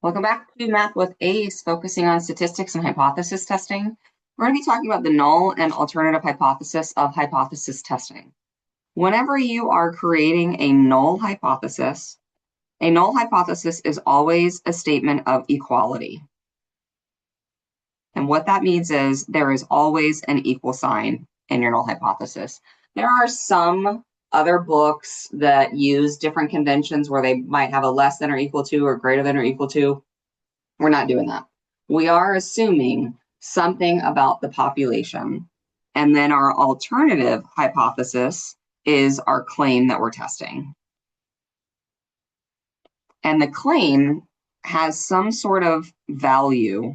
Welcome back to Math with ACE, focusing on statistics and hypothesis testing. We're going to be talking about the null and alternative hypothesis of hypothesis testing. Whenever you are creating a null hypothesis is always a statement of equality. And what that means is there is always an equal sign in your null hypothesis. There are some other books that use different conventions where they might have a less than or equal to or greater than or equal to. We're not doing that. We are assuming something about the population. And then our alternative hypothesis is our claim that we're testing. And the claim has some sort of value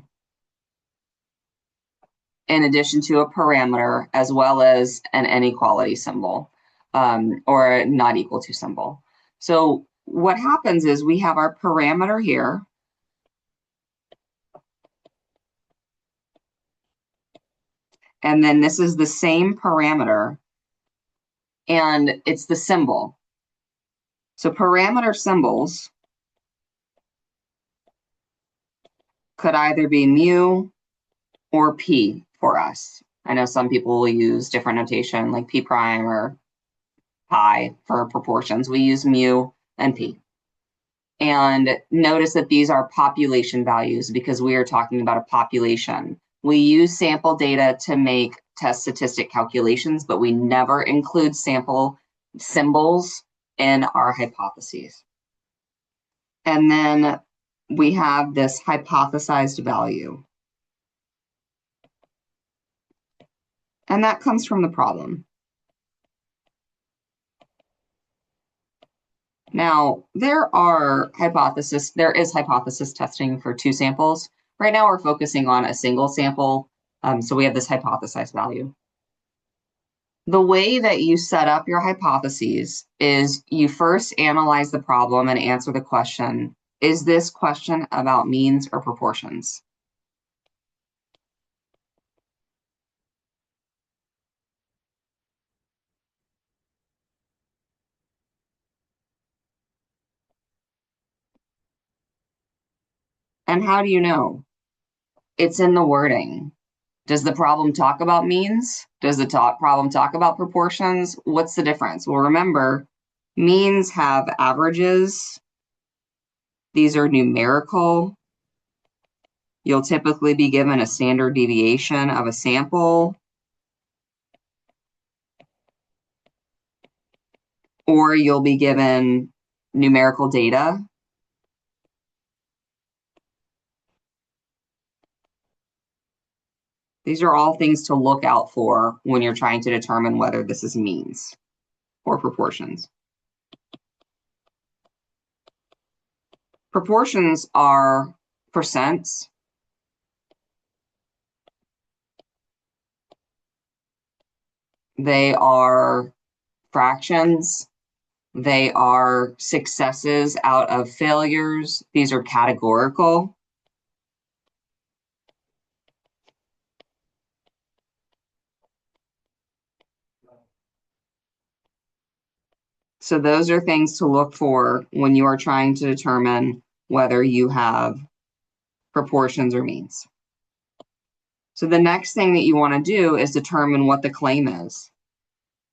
in addition to a parameter, as well as an inequality symbol or a not equal to symbol. So what happens is we have our parameter here. And then this is the same parameter, and it's the symbol. So parameter symbols could either be mu or p for us. I know some people will use different notation like p prime or pi for proportions. We use mu and p. And notice that these are population values because we are talking about a population. We use sample data to make test statistic calculations, but we never include sample symbols in our hypotheses. And then we have this hypothesized value. And that comes from the problem. Now, there is hypothesis testing for two samples. Right now, we're focusing on a single sample, so we have this hypothesized value. The way that you set up your hypotheses is you first analyze the problem and answer the question, is this question about means or proportions? And how do you know? It's in the wording. Does the problem talk about means? Does the problem talk about proportions? What's the difference? Well, remember, means have averages. These are numerical. You'll typically be given a standard deviation of a sample. Or you'll be given numerical data. These are all things to look out for when you're trying to determine whether this is means or proportions. Proportions are percents. They are fractions. They are successes out of failures. These are categorical. So those are things to look for when you are trying to determine whether you have proportions or means. So the next thing that you want to do is determine what the claim is.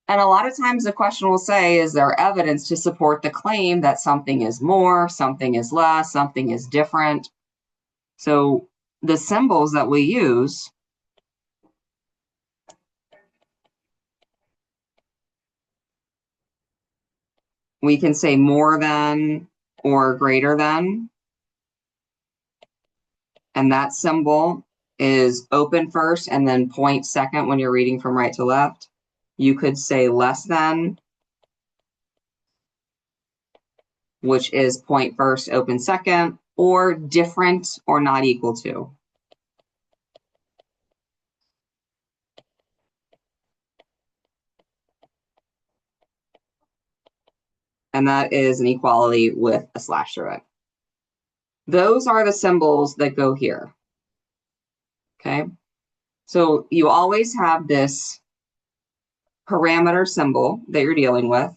And a lot of times the question will say, is there evidence to support the claim that something is more, something is less, something is different? So the symbols that we use we can say more than or greater than. And that symbol is open first and then point second when you're reading from right to left. You could say less than, which is point first, open second, or different or not equal to. And that is an equality with a slash through it. Those are the symbols that go here. Okay, so you always have this parameter symbol that you're dealing with.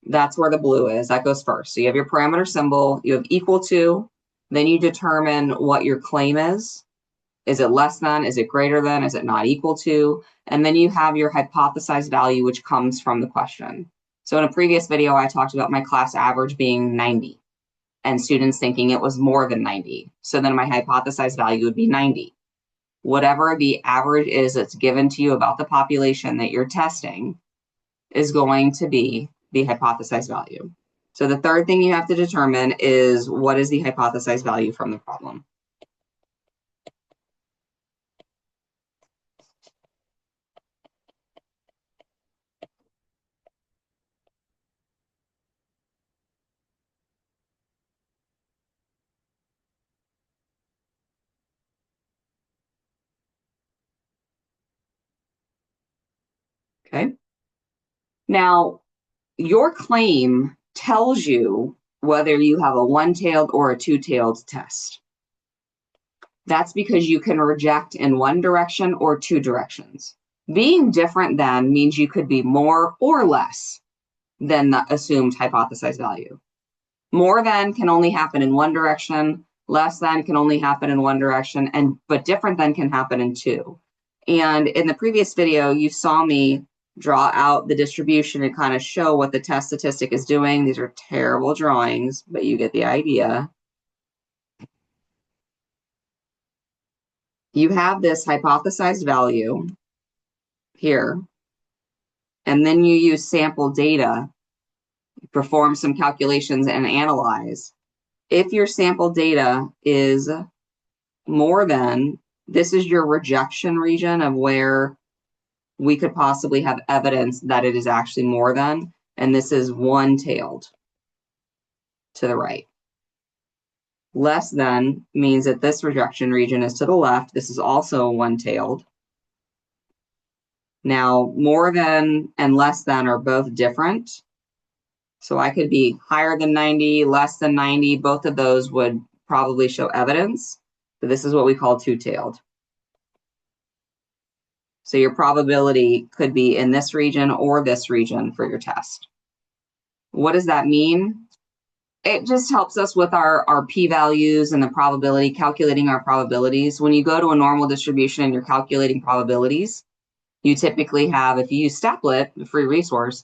That's where the blue is. That goes first. So you have your parameter symbol, you have equal to, Then you determine what your claim is. Is it less than? Is it greater than? Is it not equal to? And then you have your hypothesized value, which comes from the question. So in a previous video, I talked about my class average being 90 and students thinking it was more than 90. So then my hypothesized value would be 90. Whatever the average is that's given to you about the population that you're testing is going to be the hypothesized value. So the third thing you have to determine is what is the hypothesized value from the problem. Okay. Now, your claim tells you whether you have a one-tailed or a two-tailed test. That's because you can reject in one direction or two directions. Being different than means you could be more or less than the assumed hypothesized value. More than can only happen in one direction, less than can only happen in one direction, but different than can happen in two. And in the previous video, you saw me draw out the distribution and kind of show what the test statistic is doing. These are terrible drawings, but you get the idea. You have this hypothesized value here, and then you use sample data, perform some calculations, and analyze. If your sample data is more than, this is your rejection region of where we could possibly have evidence that it is actually more than, and this is one-tailed to the right. Less than means that this rejection region is to the left. This is also one-tailed. Now, more than and less than are both different. So I could be higher than 90, less than 90. Both of those would probably show evidence. But this is what we call two-tailed. So your probability could be in this region or this region for your test. What does that mean? It just helps us with our p-values and the probability, calculating our probabilities. When you go to a normal distribution and you're calculating probabilities, you typically have, if you use Steplet, a free resource,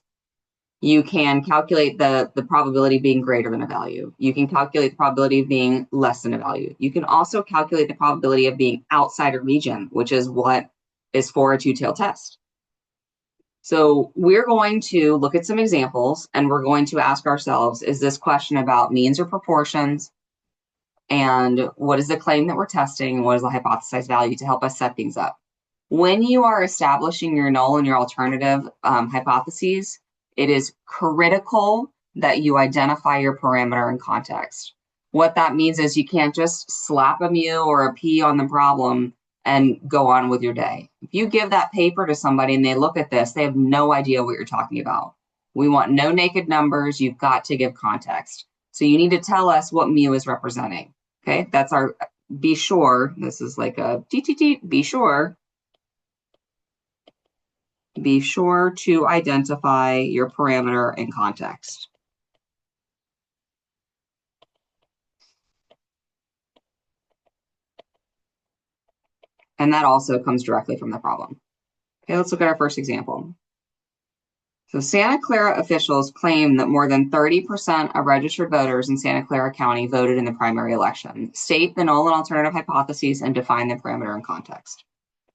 you can calculate the probability being greater than a value. You can calculate the probability of being less than a value. You can also calculate the probability of being outside a region, which is what is for a two-tailed test. So we're going to look at some examples and we're going to ask ourselves, is this question about means or proportions? And what is the claim that we're testing? And what is the hypothesized value to help us set things up? When you are establishing your null and your alternative hypotheses, it is critical that you identify your parameter and context. What that means is you can't just slap a mu or a p on the problem and go on with your day. If you give that paper to somebody and they look at this, they have no idea what you're talking about. We want no naked numbers. You've got to give context. So you need to tell us what mu is representing. Okay, that's our, be sure, this is like a TTT, be sure to identify your parameter and context. And that also comes directly from the problem. Okay, let's look at our first example. So Santa Clara officials claim that more than 30% of registered voters in Santa Clara County voted in the primary election. State the null and alternative hypotheses and define the parameter and context.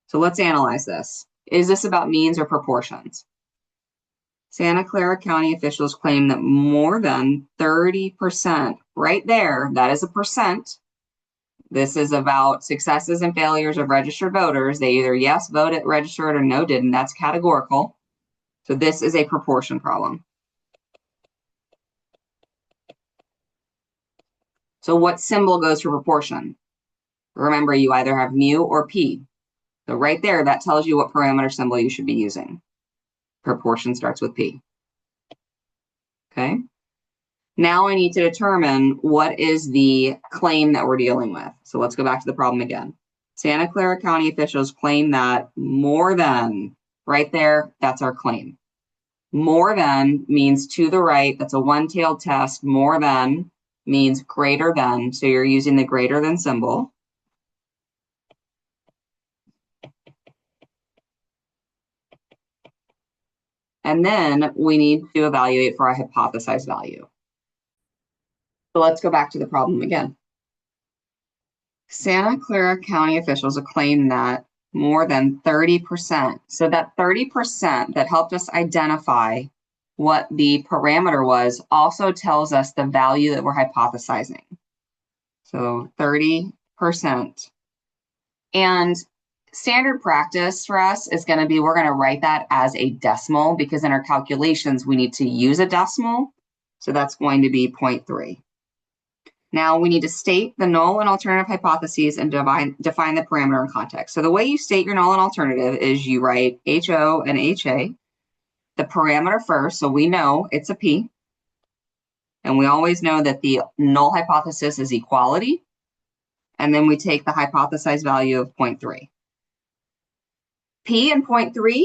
So let's analyze this. Is this about means or proportions? Santa Clara County officials claim that more than 30%, right there, that is a percent. This is about successes and failures of registered voters. They either yes voted, registered, or no didn't. That's categorical. So this is a proportion problem. So what symbol goes for proportion? Remember, you either have mu or p. So right there, that tells you what parameter symbol you should be using. Proportion starts with p. Okay. Now I need to determine what is the claim that we're dealing with. So let's go back to the problem again. Santa Clara County officials claim that more than, right there, that's our claim. More than means to the right, that's a one-tailed test, more than means greater than, so you're using the greater than symbol. And then we need to evaluate for our hypothesized value. So let's go back to the problem again. Santa Clara County officials claim that more than 30%, so that 30% that helped us identify what the parameter was also tells us the value that we're hypothesizing. So 30%. And standard practice for us is going to be, we're going to write that as a decimal because in our calculations, we need to use a decimal. So that's going to be 0.3. Now we need to state the null and alternative hypotheses and define the parameter and context. So the way you state your null and alternative is you write HO and HA, the parameter first, so we know it's a P. And we always know that the null hypothesis is equality. And then we take the hypothesized value of 0.3. P and 0.3,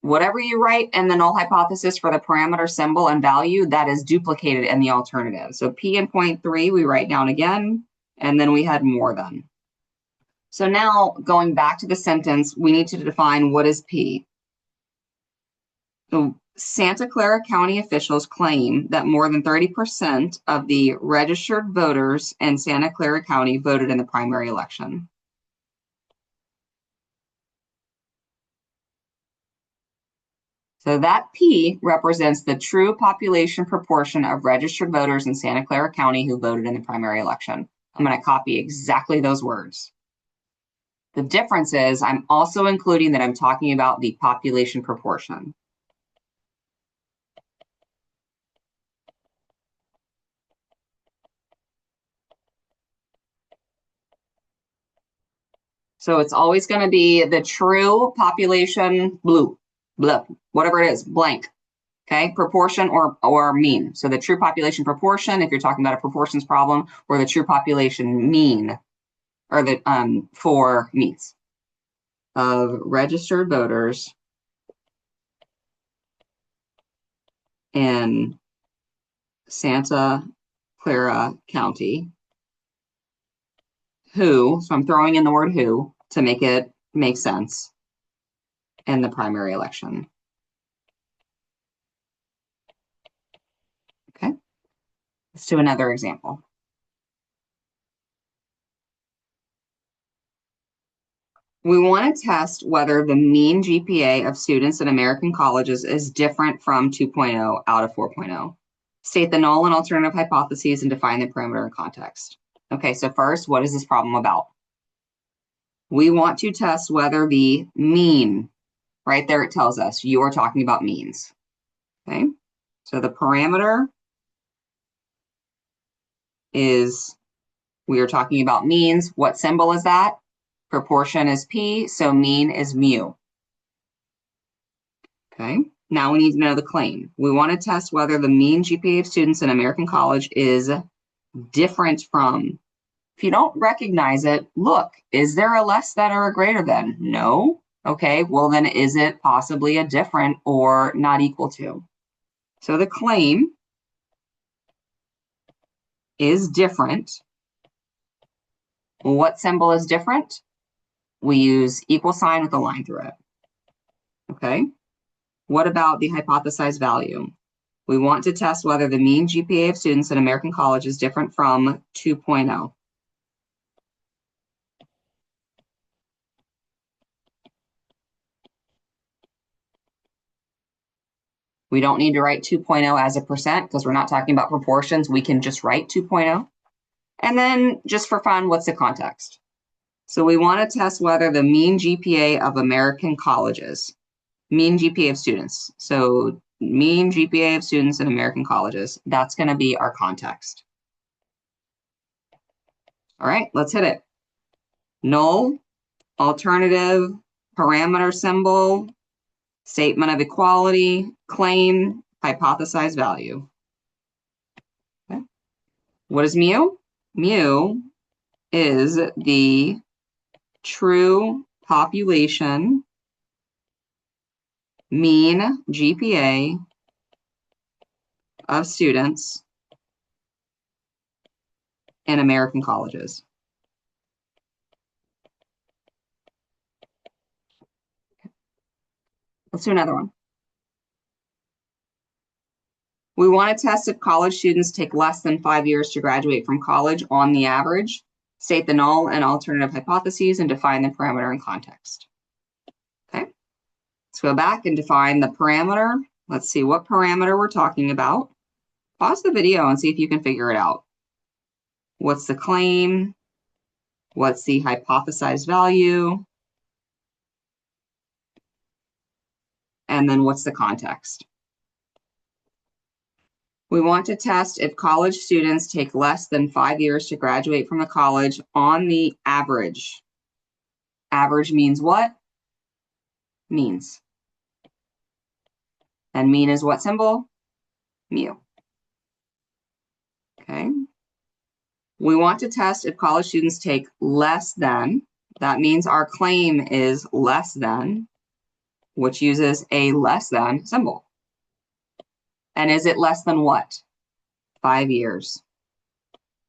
whatever you write in the null hypothesis for the parameter symbol and value, that is duplicated in the alternative. So P and 0.3 we write down again, and then we had more than. So now going back to the sentence, we need to define what is P. So Santa Clara County officials claim that more than 30% of the registered voters in Santa Clara County voted in the primary election. So that P represents the true population proportion of registered voters in Santa Clara County who voted in the primary election. I'm going to copy exactly those words. The difference is I'm also including that I'm talking about the population proportion. So it's always going to be the true population, whatever it is, blank. Okay, proportion or mean. So the true population proportion, if you're talking about a proportions problem, or the true population mean, or the for means of registered voters in Santa Clara County who, so I'm throwing in the word who to make it make sense in the primary election. Okay, let's do another example. We want to test whether the mean GPA of students in American colleges is different from 2.0 out of 4.0. State the null and alternative hypotheses and define the parameter and context. Okay, so first, what is this problem about? We want to test whether the mean, right there it tells us you are talking about means. Okay, so the parameter is, we are talking about means. What symbol is that? Proportion is P, so mean is mu. Okay, now we need to know the claim. We want to test whether the mean GPA of students in American college is different from. If you don't recognize it, look, is there a less than or a greater than? No. Okay, well then is it possibly a different or not equal to? So the claim is different. What symbol is different? We use equal sign with a line through it. Okay. What about the hypothesized value? We want to test whether the mean GPA of students in American college is different from 2.0. We don't need to write 2.0 as a percent because we're not talking about proportions. We can just write 2.0. And then just for fun, what's the context? So we want to test whether the mean GPA of American colleges, mean GPA of students. So mean GPA of students in American colleges, that's going to be our context. All right, let's hit it. Null, alternative, parameter symbol, statement of equality, claim, hypothesized value. Okay. What is mu? Mu is the true population mean GPA of students in American colleges. Let's do another one. We want to test if college students take less than 5 years to graduate from college on the average. State the null and alternative hypotheses and define the parameter and context. Okay, let's go back and define the parameter. Let's see what parameter we're talking about. Pause the video and see if you can figure it out. What's the claim? What's the hypothesized value? And then what's the context? We want to test if college students take less than 5 years to graduate from a college on the average. Average means what? Means. And mean is what symbol? Mu. Okay. We want to test if college students take less than. That means our claim is less than, which uses a less than symbol. And is it less than what? 5 years.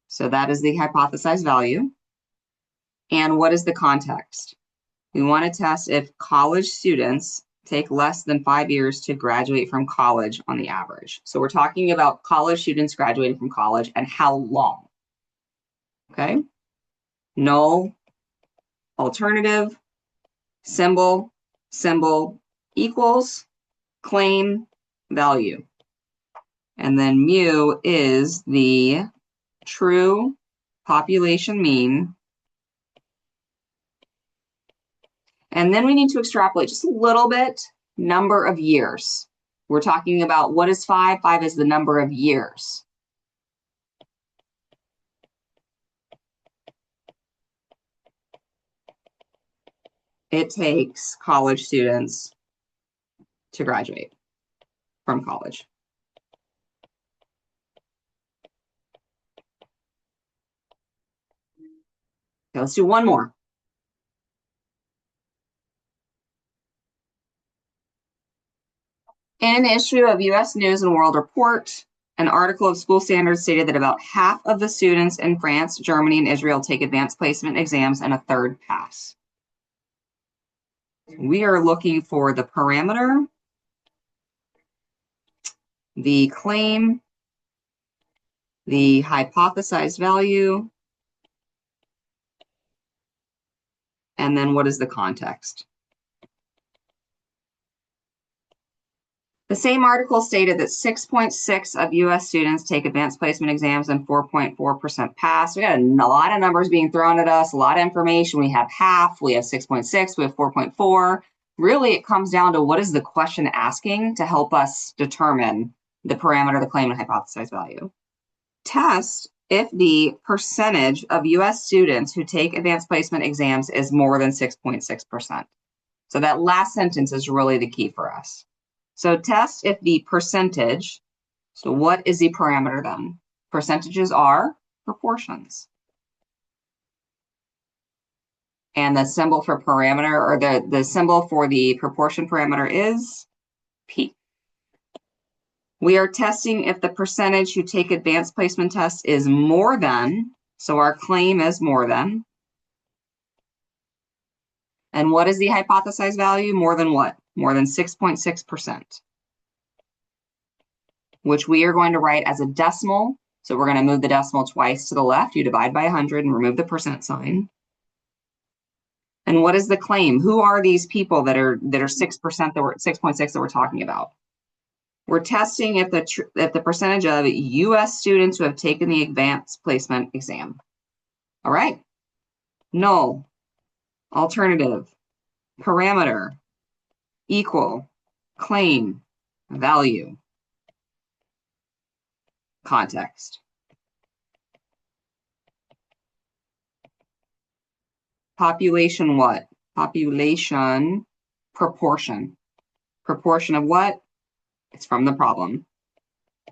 So that is the hypothesized value. And what is the context? We want to test if college students take less than 5 years to graduate from college on the average. So we're talking about college students graduating from college and how long. Okay? Null, alternative, symbol, symbol equals, claim, value. And then mu is the true population mean. And then we need to extrapolate just a little bit, number of years. We're talking about what is 5? 5 is the number of years. It takes college students to graduate from college. Okay, let's do one more. In an issue of U.S. News and World Report, an article of school standards stated that about half of the students in France, Germany, and Israel take advanced placement exams and a third pass. We are looking for the parameter, the claim, the hypothesized value, and then what is the context? The same article stated that 6.6% of U.S. students take advanced placement exams and 4.4% pass. We got a lot of numbers being thrown at us, a lot of information. We have half, we have 6.6, we have 4.4. Really, it comes down to what is the question asking to help us determine the parameter, the claim, and hypothesized value. Test if the percentage of U.S. students who take advanced placement exams is more than 6.6%. So that last sentence is really the key for us. So test if the percentage, so what is the parameter then? Percentages are proportions. And the symbol for parameter, or the symbol for the proportion parameter is P. We are testing if the percentage who take advanced placement tests is more than, so our claim is more than. And what is the hypothesized value? More than what? More than 6.6%. Which we are going to write as a decimal. So we're going to move the decimal twice to the left. You divide by 100 and remove the percent sign. And what is the claim? Who are these people that are 6% that we're 6.6 that we're talking about? We're testing if the percentage of U.S. students who have taken the advanced placement exam. All right. Null, alternative, parameter, equal, claim, value, context. Population what? Population proportion. Proportion of what? It's from the problem.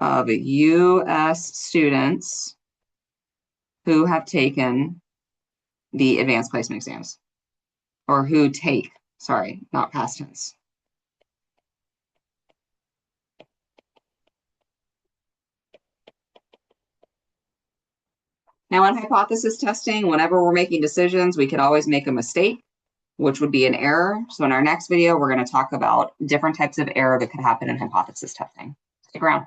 Of U.S. students who have taken the advanced placement exams. Or who take, sorry, not past tense. Now in hypothesis testing, whenever we're making decisions, we can always make a mistake, which would be an error. So in our next video, we're going to talk about different types of error that could happen in hypothesis testing. Stick around.